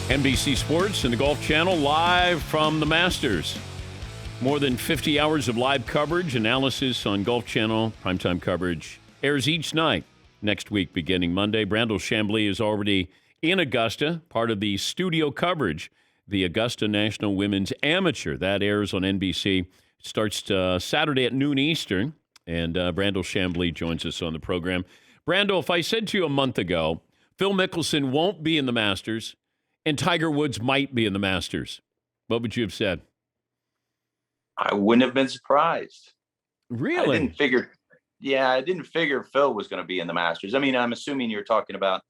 NBC Sports and the Golf Channel live from the Masters. More than 50 hours of live coverage, analysis on Golf Channel. Primetime coverage airs each night next week beginning Monday. Brandel Chamblee is already in Augusta, part of the studio coverage, the Augusta National Women's Amateur. That airs on NBC. It starts Saturday at noon Eastern, and Brandel Chamblee joins us on the program. Brandel, if I said to you a month ago, Phil Mickelson won't be in the Masters, and Tiger Woods might be in the Masters, what would you have said? I wouldn't have been surprised. Really? I didn't figure Phil was going to be in the Masters. I mean, I'm assuming you're talking about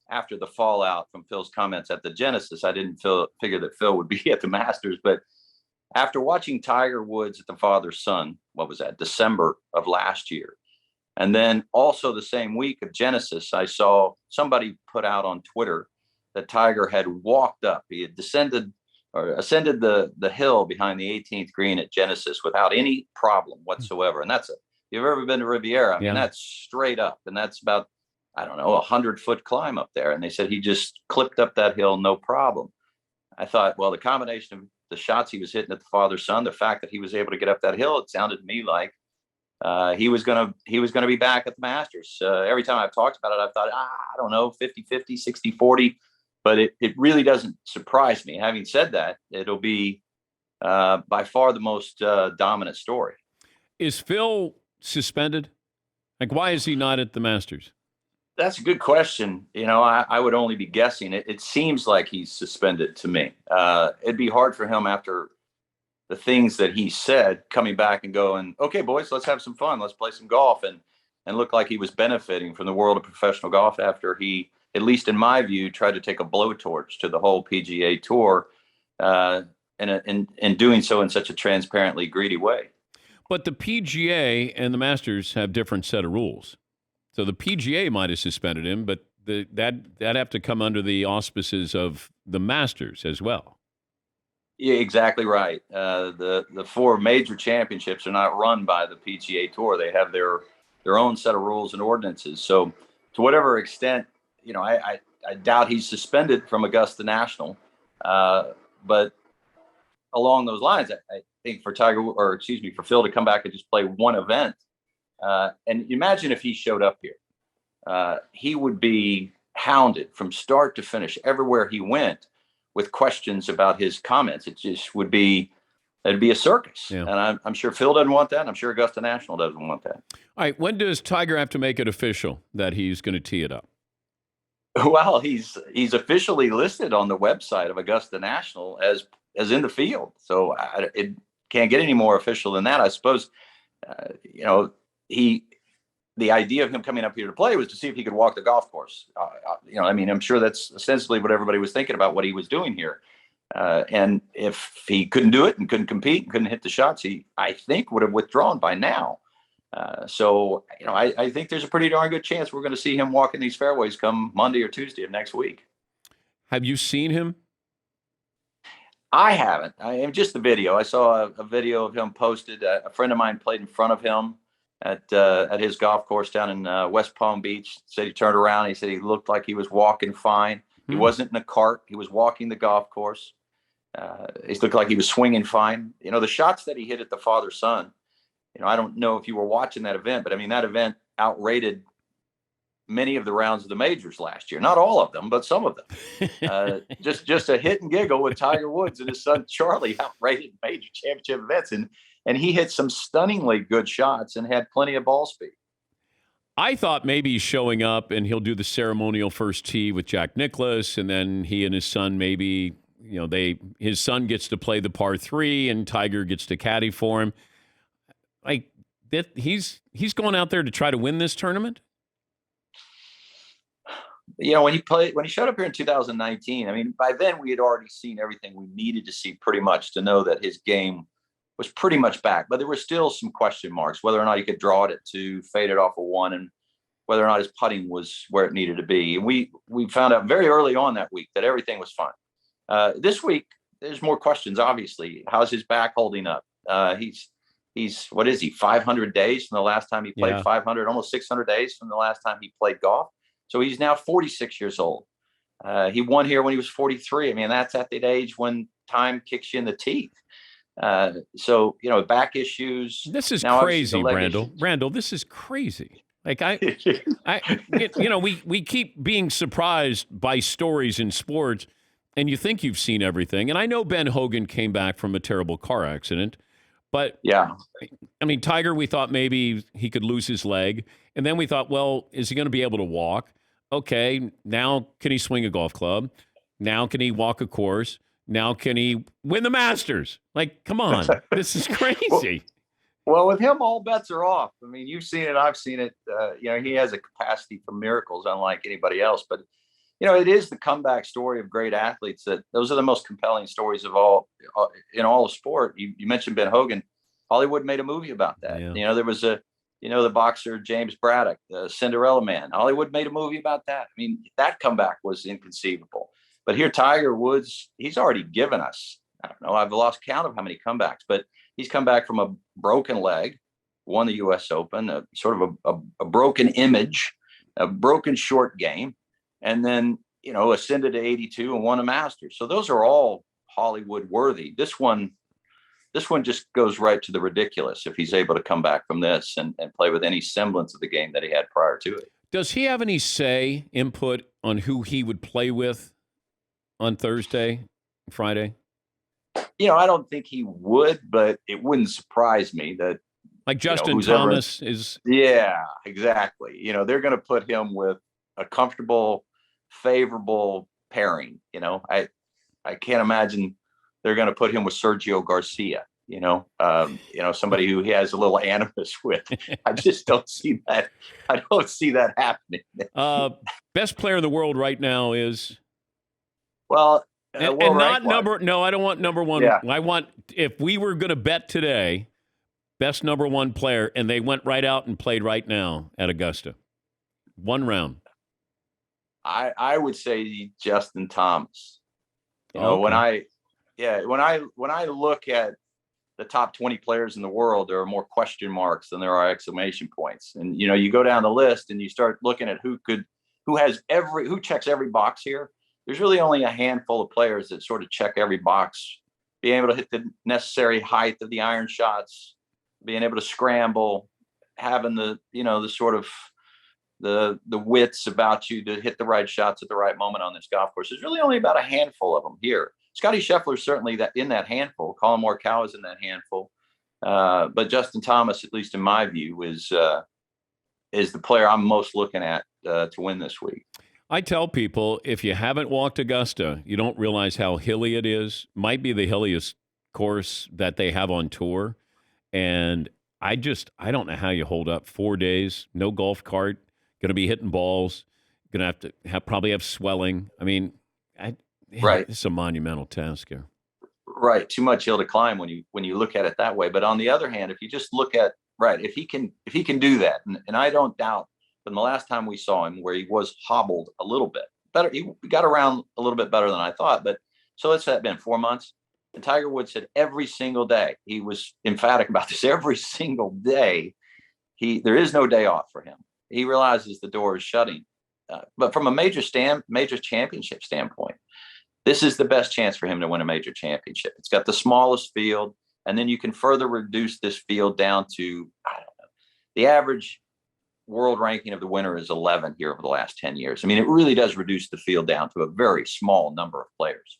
after the fallout from Phil's comments at the Genesis. I didn't figure that Phil would be at the Masters, but after watching Tiger Woods at the father-son, what was that, December of last year, and then also the same week of Genesis, I saw somebody put out on Twitter that Tiger had walked up. He had ascended the hill behind the 18th green at Genesis without any problem whatsoever. And if you've ever been to Riviera, I mean, that's straight up. And that's about, 100-foot climb up there. And they said he just clipped up that hill, no problem. I thought, well, the combination of the shots he was hitting at the father-son, the fact that he was able to get up that hill, it sounded to me like he was going to be back at the Masters. Every time I've talked about it, I've thought, I don't know, 50-50, 60-40. But it really doesn't surprise me. Having said that, it'll be by far the most dominant story. Is Phil suspended? Like, why is he not at the Masters? That's a good question. I would only be guessing. It seems like he's suspended to me. It'd be hard for him after the things that he said, coming back and going, okay, boys, let's have some fun. Let's play some golf, and look like he was benefiting from the world of professional golf after he, at least in my view, tried to take a blowtorch to the whole PGA Tour, and doing so in such a transparently greedy way. But the PGA and the Masters have different set of rules. So the PGA might have suspended him, but that'd have to come under the auspices of the Masters as well. Yeah, exactly right. The four major championships are not run by the PGA Tour. They have their own set of rules and ordinances. So to whatever extent, I doubt he's suspended from Augusta National, but along those lines, I think for Phil to come back and just play one event, and imagine if he showed up here, he would be hounded from start to finish everywhere he went with questions about his comments. It just it'd be a circus, and I'm sure Phil doesn't want that. And I'm sure Augusta National doesn't want that. All right, when does Tiger have to make it official that he's going to tee it up? Well, he's officially listed on the website of Augusta National as in the field. So it can't get any more official than that. I suppose, the idea of him coming up here to play was to see if he could walk the golf course. I'm sure that's ostensibly what everybody was thinking about what he was doing here. And if he couldn't do it and couldn't compete and couldn't hit the shots, he, I think, would have withdrawn by now. I think there's a pretty darn good chance we're going to see him walking these fairways come Monday or Tuesday of next week. Have you seen him? I haven't. Just the video. I saw a video of him posted. A friend of mine played in front of him at his golf course down in West Palm Beach. Said he turned around. He said he looked like he was walking fine. He wasn't in a cart. He was walking the golf course. He looked like he was swinging fine. The shots that he hit at the father-son, I don't know if you were watching that event, but that event outrated many of the rounds of the majors last year. Not all of them, but some of them. Just a hit and giggle with Tiger Woods and his son Charlie outrated major championship events, and he hit some stunningly good shots and had plenty of ball speed. I thought maybe he's showing up and he'll do the ceremonial first tee with Jack Nicklaus, and then he and his son maybe, his son gets to play the par 3 and Tiger gets to caddy for him. Like that, he's going out there to try to win this tournament. When he showed up here in 2019, by then we had already seen everything we needed to see pretty much to know that his game was pretty much back, but there were still some question marks, whether or not he could draw it at 2, fade it off a 1, and whether or not his putting was where it needed to be. And we found out very early on that week that everything was fine. This week, there's more questions, obviously. How's his back holding up? He's what is he, 500 days from the last time he played? 500, almost 600 days from the last time he played golf. So he's now 46 years old. He won here when he was 43. I mean, that's at the age when time kicks you in the teeth. So, back issues. This is Now, obviously, crazy, Brandel. This is crazy. Like we keep being surprised by stories in sports, and you think you've seen everything. And I know Ben Hogan came back from a terrible car accident, but yeah, I mean, Tiger, we thought maybe he could lose his leg, and then we thought, well, is he going to be able to walk? Okay, now can he swing a golf club? Now can he walk a course? Now can he win the Masters? Like, come on, this is crazy. Well, with him, all bets are off. I mean, you've seen it. I've seen it. He has a capacity for miracles unlike anybody else. But, it is the comeback story of great athletes that those are the most compelling stories of all in all of sport. You mentioned Ben Hogan. Hollywood made a movie about that. Yeah. There was the boxer James Braddock, the Cinderella Man. Hollywood made a movie about that. I mean, that comeback was inconceivable. But here, Tiger Woods, he's already given us, I don't know, I've lost count of how many comebacks, but he's come back from a broken leg, won the U.S. Open, a sort of a broken image, a broken short game, and then, ascended to 82 and won a Masters. So those are all Hollywood worthy. This one just goes right to the ridiculous if he's able to come back from this and play with any semblance of the game that he had prior to it. Does he have any input on who he would play with on Thursday, Friday? I don't think he would, but it wouldn't surprise me that like Justin Thomas is. Yeah, exactly. They're going to put him with a comfortable, favorable pairing. I can't imagine they're going to put him with Sergio Garcia. Somebody who he has a little animus with. I just don't see that. I don't see that happening. Best player in the world right now is. Well, and not number. No, I don't want number one. Yeah. I want, if we were going to bet today, best number one player, and they went right out and played right now at Augusta. One round. I would say Justin Thomas. Okay. When I look at the top 20 players in the world, there are more question marks than there are exclamation points. And you go down the list and you start looking at who checks every box here. There's really only a handful of players that sort of check every box, being able to hit the necessary height of the iron shots, being able to scramble, having the sort of the wits about you to hit the right shots at the right moment on this golf course. There's really only about a handful of them here. Scotty Scheffler's certainly in that handful. Colin Morikawa is in that handful. But Justin Thomas, at least in my view, is the player I'm most looking at to win this week. I tell people, if you haven't walked Augusta, you don't realize how hilly it is. Might be the hilliest course that they have on tour. And I don't know how you hold up 4 days, no golf cart, going to be hitting balls, going to have to probably have swelling. I mean, right. It's a monumental task here. Right. Too much hill to climb when you look at it that way. But on the other hand, if you just look at, if he can do that, and I don't doubt, from the last time we saw him where he was hobbled a little bit better, he got around a little bit better than I thought. But so it's been 4 months. And Tiger Woods said every single day, he was emphatic about this, every single day, there is no day off for him. He realizes the door is shutting. But from a major championship standpoint, this is the best chance for him to win a major championship. It's got the smallest field, and then you can further reduce this field down to, I don't know, the average world ranking of the winner is 11 here over the last 10 years. I mean, it really does reduce the field down to a very small number of players.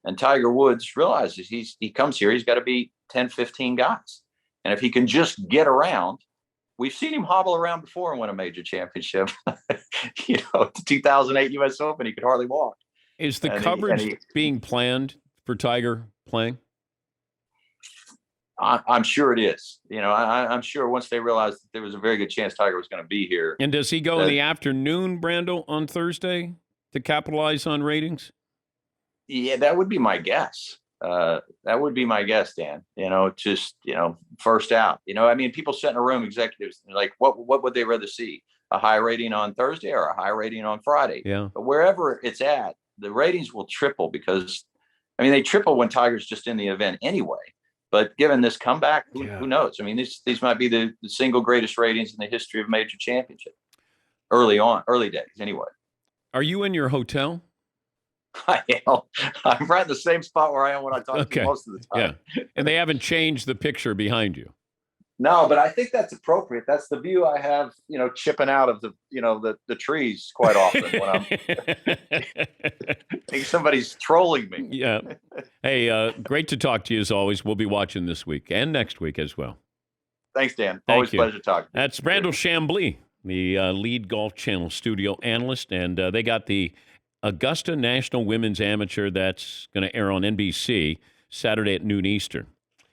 And Tiger Woods realizes he comes here, he's got to beat 10, 15 guys. And if he can just get around, we've seen him hobble around before and win a major championship. The 2008 U.S. Open, he could hardly walk. Is the coverage being planned for Tiger playing? I'm sure it is. I'm sure once they realized that there was a very good chance Tiger was going to be here. And does he go in the afternoon, Brandel, on Thursday to capitalize on ratings? Yeah, that would be my guess. That would be my guess, Dan. First out. I mean, people sit in a room, executives, like, what would they rather see? A high rating on Thursday or a high rating on Friday? Yeah. But wherever it's at, the ratings will triple because, I mean, they triple when Tiger's just in the event anyway. But given this comeback, who knows? I mean, these might be the single greatest ratings in the history of major championship. Early days, anyway. Are you in your hotel? I am. I'm right in the same spot where I am when I talk to Okay. you most of the time. Yeah. And they haven't changed the picture behind you. No, but I think that's appropriate. That's the view I have, chipping out of the trees quite often when I'm think somebody's trolling me. Yeah. Hey, great to talk to you as always. We'll be watching this week and next week as well. Thanks, Dan. Thank Always you. a pleasure talking. That's Brandel Chamblee, the lead Golf Channel studio analyst, and they got the Augusta National Women's Amateur that's going to air on NBC Saturday at noon Eastern.